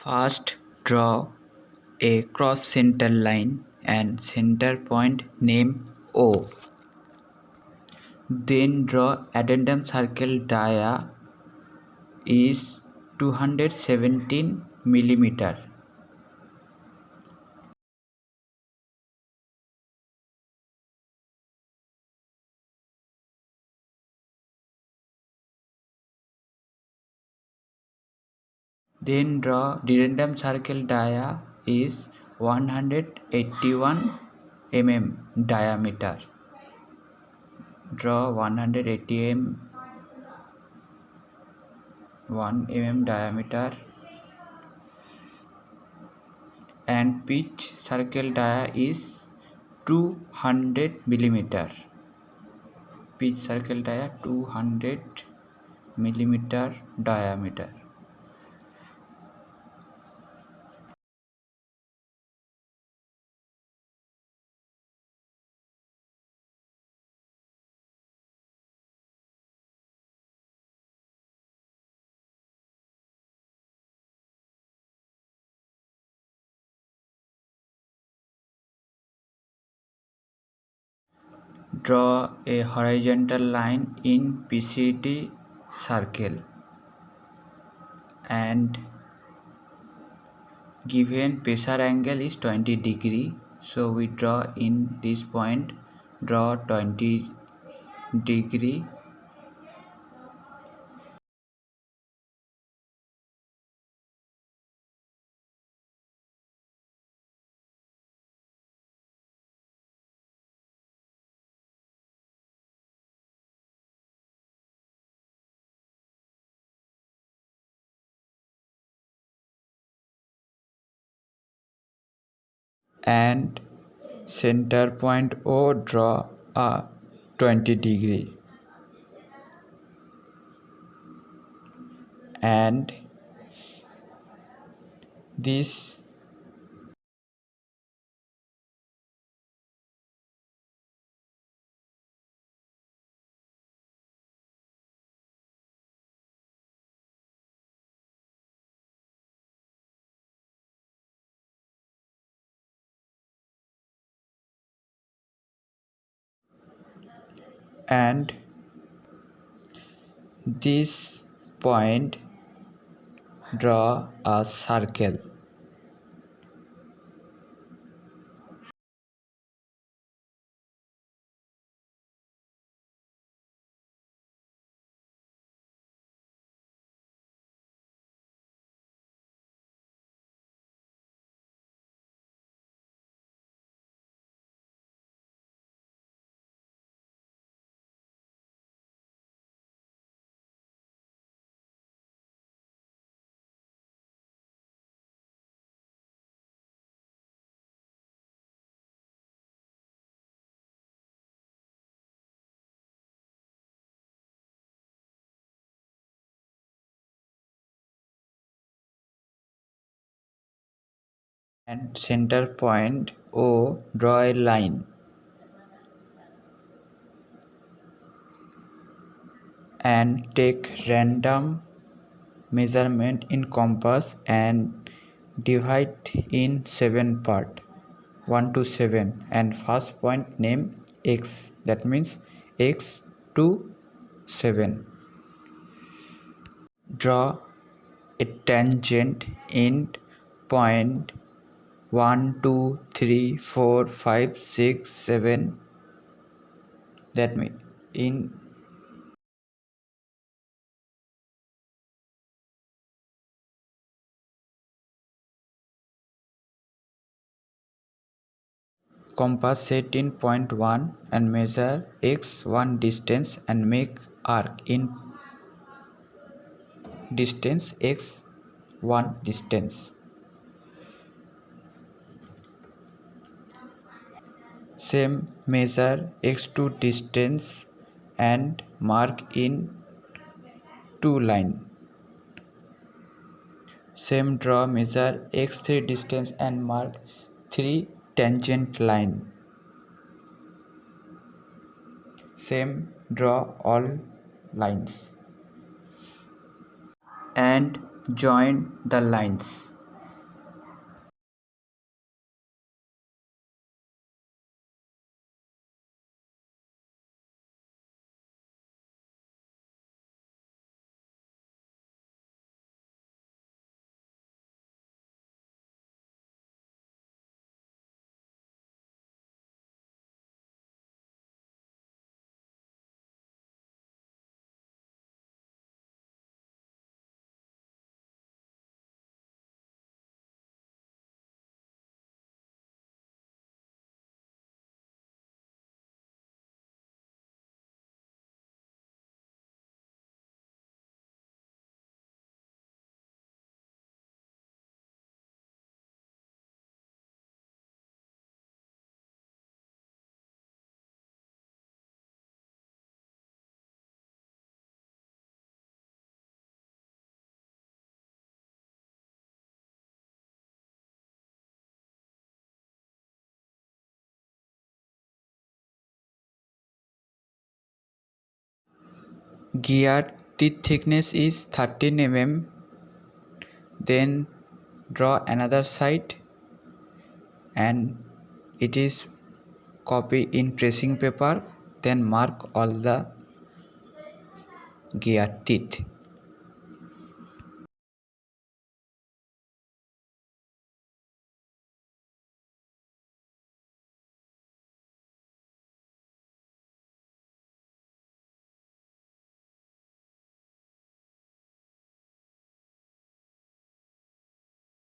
First, draw a cross-center line and center point name O. Then draw addendum circle dia is 217 mm. Then draw addendum circle dia is 181 mm diameter. Draw 181 mm diameter and pitch circle dia is 200 mm. Pitch circle dia 200 mm diameter. Draw a horizontal line in PCT circle and given pressure angle is 20 degree, so we draw in this point, draw 20 degree and center point O draw a 20 degree and this and this point draw a circle and center point O draw a line and take random measurement in compass and divide in 7 part 1 to 7 and first point name X, that means X to 7. Draw a tangent in point 1 2 3 4 5 6 7, that means in compass set in point 1 and measure x1 distance and make arc in distance x1 distance. Same measure x2 distance and mark in 2 line. Same draw measure x3 distance and mark 3 tangent line. Same draw all lines and join the lines. Gear teeth thickness is 13 mm. Then draw another side and it is copy in tracing paper. Then mark all the gear teeth.